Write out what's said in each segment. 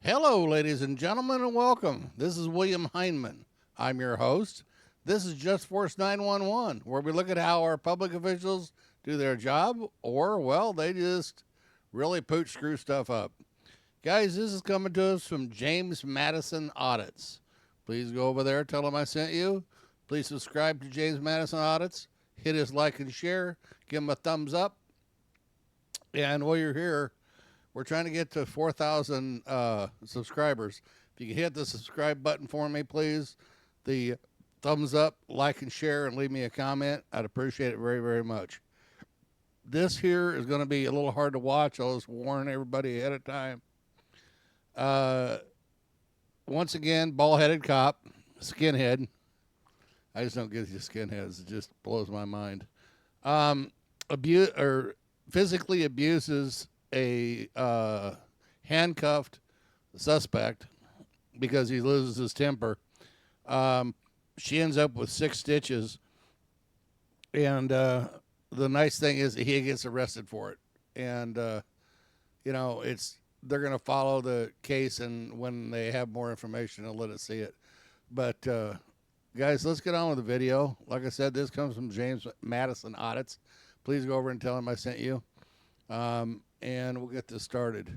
Hello, ladies and gentlemen, and welcome. This is William Heinman. I'm your host. This is Just Force 911, where we look at how our public officials do their job, or, well, they just really pooch screw stuff up. Guys, this is coming to us from James Madison Audits. Please go over there, tell him I sent you. Please subscribe to James Madison Audits. Hit his like and share. Give him a thumbs up. And while you're here, we're trying to get to 4,000 subscribers. If you can hit the subscribe button for me, please. The thumbs up, like, and share, and leave me a comment. I'd appreciate it very, very much. This here is going to be a little hard to watch. I'll just warn everybody ahead of time. Once again, bald-headed cop, skinhead. I just don't get these skinheads. It just blows my mind. Physically abuses a handcuffed suspect because he loses his temper. She ends up with 6 stitches, and the nice thing is he gets arrested for it. And they're going to follow the case, and when they have more information, they'll let us see it. But guys, let's get on with the video. Like I said, this comes from James Madison Audits. Please go over and tell him I sent you. And we'll get this started.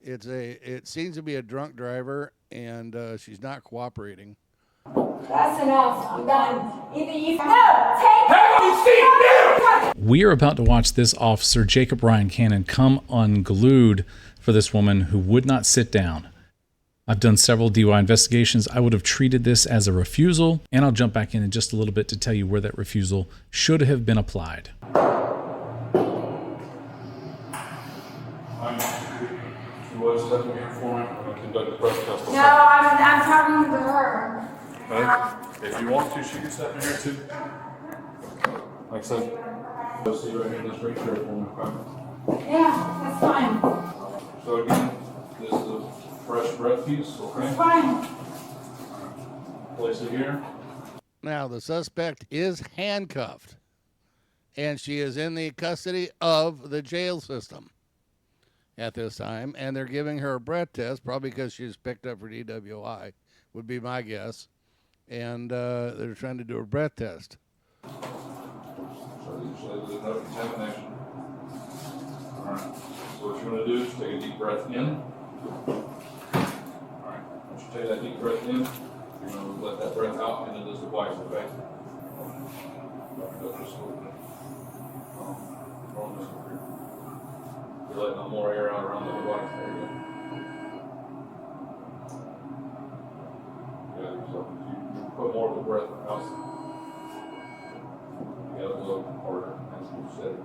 It seems to be a drunk driver, and she's not cooperating. That's enough. I'm done. Either you take We are about to watch this officer, Jacob Ryan Cannon, come unglued for this woman who would not sit down. I've done several DUI investigations. I would have treated this as a refusal, and I'll jump back in just a little bit to tell you where that refusal should have been applied. Step in here for me. I'm going to conduct the breath test. No, I'm talking to her. Okay. If you want to, she can step in here too. Like I said, just see right here in this right chair for me. Okay. Yeah, that's fine. So again, this is a fresh breath piece. Okay. It's fine. Place it here. Now, the suspect is handcuffed, and she is in the custody of the jail system at this time, and they're giving her a breath test, probably because she's picked up for DWI, would be my guess. And they're trying to do a breath test. So usually there's no contamination. All right. So what you're going to do is take a deep breath in. All right. Once you take that deep breath in, you're going to let that breath out into this device, okay? You're letting no more air out around the device. There you go. Yeah, so you put more of the breath out. You got a little harder as you said it.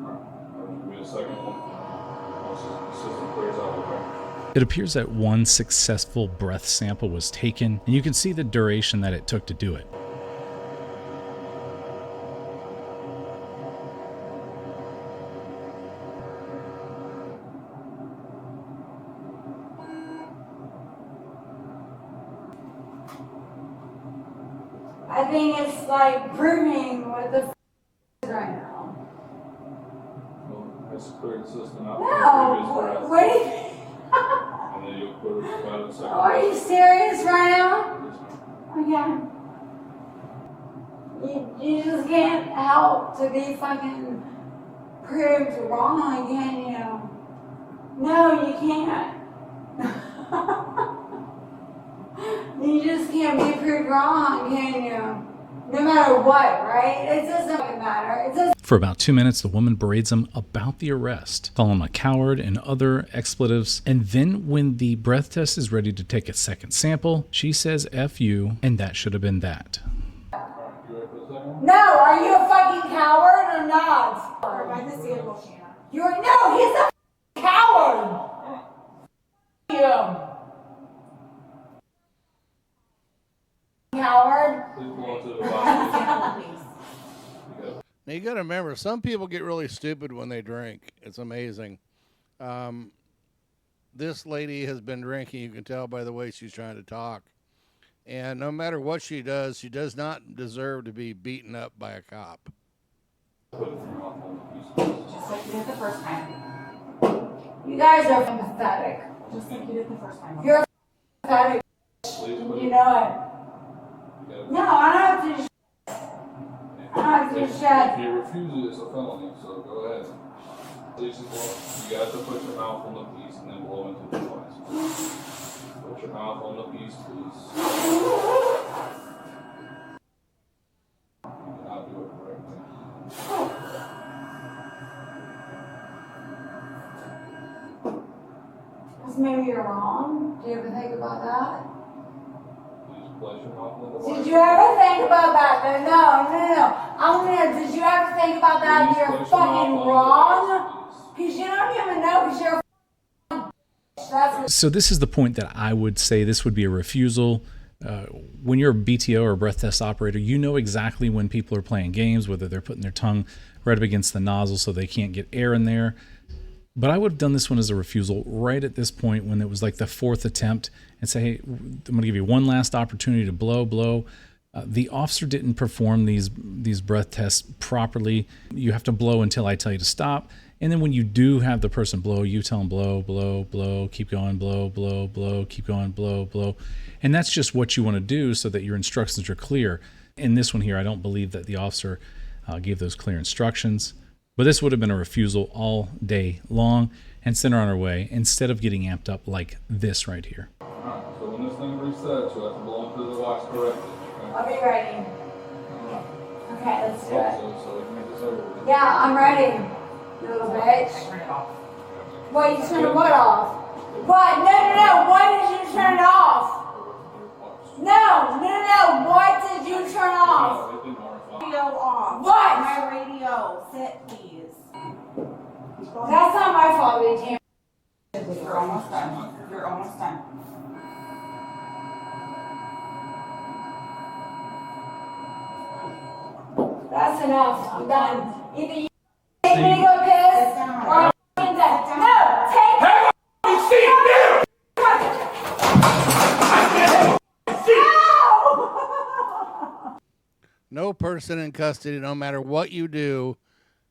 Alright, give me a second one. Once the system clears out, okay? It appears that one successful breath sample was taken, and you can see the duration that it took to do it. I think it's like proving what the right now. Well, let's clear the system out No, for the previous breath. what do you? And then you'll put it about in a second. Are you serious right now? Okay. You just can't help to be fucking proved wrong, can you? No, you can't. You just can't be proved wrong, can you? No matter what, right? It doesn't matter. It doesn't. For about 2 minutes, the woman berates him about the arrest, calling him a coward and other expletives. And then when the breath test is ready to take a second sample, she says F you, and that should have been that. You ready for the second one? No, are you a fucking coward or not? No, he's a coward. You. Coward. Please go on to the device. You got it. Now, you got to remember, some people get really stupid when they drink. It's amazing. This lady has been drinking. You can tell by the way she's trying to talk. And no matter what she does not deserve to be beaten up by a cop. Put your mouth on the piece. Just like you did the first time. You guys are pathetic. Just like you did the first time. You're pathetic. Please put You it. know it. You gotta- No, I don't have to do I don't have to do If shit. you refuse it, it's a felony, so go ahead. Please as well. You got to put your mouth on the piece and then blow into the device. Put your mouth on the piece, please. You cannot do it correctly. Because maybe you're wrong. Do you ever think about that? Please place your mouth on the device. Did you ever think about that? No. Did you ever think about that? Please You're place your mouth fucking on the wrong. device, Because you don't even know because you're a bitch. That's what So this is the point that I would say this would be a refusal. When you're a BTO or a breath test operator, you know exactly when people are playing games, whether they're putting their tongue right up against the nozzle so they can't get air in there. But I would have done this one as a refusal right at this point when it was like the fourth attempt and say, hey, I'm going to give you one last opportunity to blow. The officer didn't perform these breath tests properly. You have to blow until I tell you to stop. And then when you do have the person blow, you tell them blow, keep going, blow, keep going, blow. And that's just what you want to do so that your instructions are clear. In this one here, I don't believe that the officer gave those clear instructions. But this would have been a refusal all day long and sent her on her way instead of getting amped up like this right here. Alright, so when this thing resets, you'll have to blow into the device correctly. I'll be ready. Okay, let's do it. So we can get this over with. Yeah, I'm ready. You little bitch. Turn it off. Wait, you turned what off? What? No. Why did you turn it off? No. What did you turn off? No, it didn't work. Radio off. What? My radio. Sit, please. That's not my fault, BT. You're almost done. You're almost done. That's enough. I'm done. Either you take me to go piss, or I'm fucking dead. No, take me. No person in custody, no matter what you do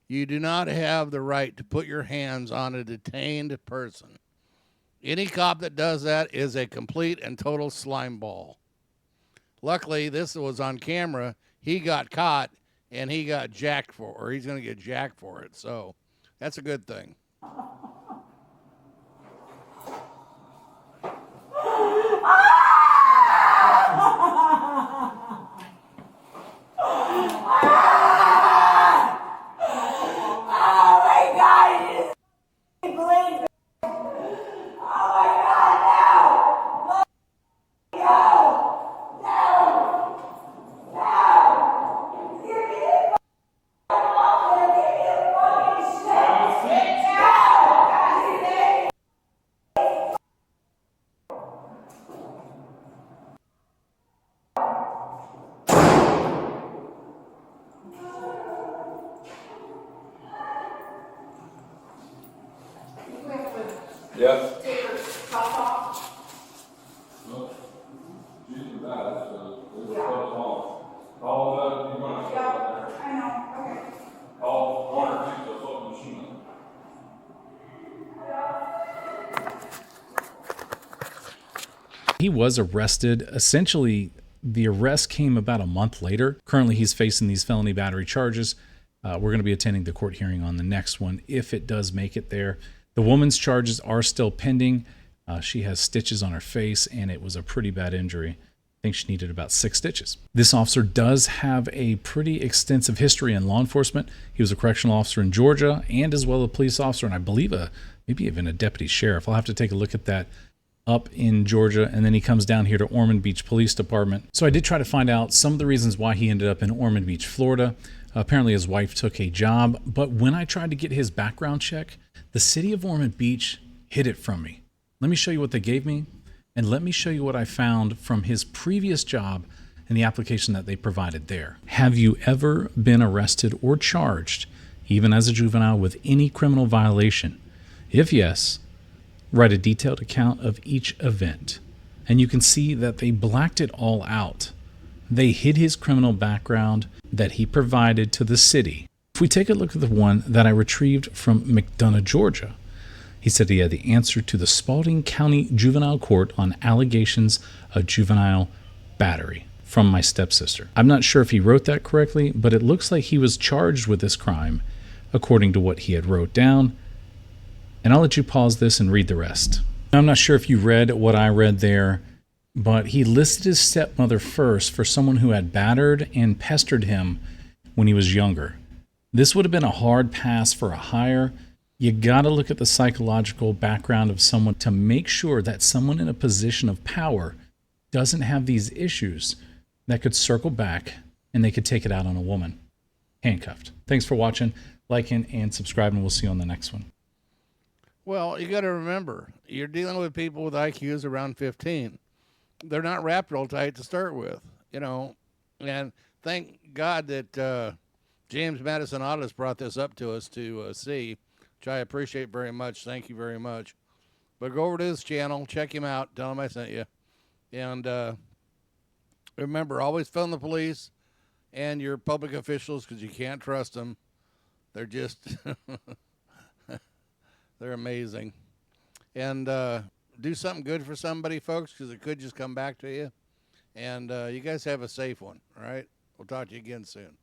not have the right to put your hands on a detained person. Any cop that does that is a complete and total slime ball. Luckily, this was on camera. He got caught and he got jacked for, or he's going to get jacked for it. So that's a good thing. Oh my God, you just bleed. Oh my God, no. No. Give me the fucking shit. No. Yep. No. She's bad, so we will cut us off. Call that, you're gonna stop there. I know, okay. Call Warner, take the fucking machine. He was arrested. Essentially, the arrest came about a month later. Currently, he's facing these felony battery charges. We're going to be attending the court hearing on the next one if it does make it there. The woman's charges are still pending. She has stitches on her face, and it was a pretty bad injury. I think she needed about 6 stitches. This officer does have a pretty extensive history in law enforcement. He was a correctional officer in Georgia and as well a police officer, and I believe maybe even a deputy sheriff. I'll have to take a look at that up in Georgia, and then he comes down here to Ormond Beach Police Department. So I did try to find out some of the reasons why he ended up in Ormond Beach, Florida. Apparently his wife took a job, but when I tried to get his background check, the city of Ormond Beach hid it from me. Let me show you what they gave me, and let me show you what I found from his previous job and the application that they provided there. Have you ever been arrested or charged, even as a juvenile, with any criminal violation? If yes, write a detailed account of each event. and you can see that they blacked it all out. They hid his criminal background that he provided to the city. If we take a look at the one that I retrieved from McDonough, Georgia, he said he had the answer to the Spalding County Juvenile Court on allegations of juvenile battery from my stepsister. I'm not sure if he wrote that correctly, but it looks like he was charged with this crime according to what he had wrote down. And I'll let you pause this and read the rest. I'm not sure if you read what I read there, but he listed his stepmother first for someone who had battered and pestered him when he was younger. This would have been a hard pass for a hire. You got to look at the psychological background of someone to make sure that someone in a position of power doesn't have these issues that could circle back and they could take it out on a woman. Handcuffed. Thanks for watching, liking, and subscribing. We'll see you on the next one. Well, you got to remember, you're dealing with people with IQs around 15. They're not wrapped real tight to start with, you know. And thank God that James Madison Autos brought this up to us to see, which I appreciate very much. Thank you very much. But go over to his channel, check him out, tell him I sent you. And remember, always phone the police and your public officials because you can't trust them. They're just, they're amazing. And do something good for somebody, folks, because it could just come back to you. And you guys have a safe one, all right? We'll talk to you again soon.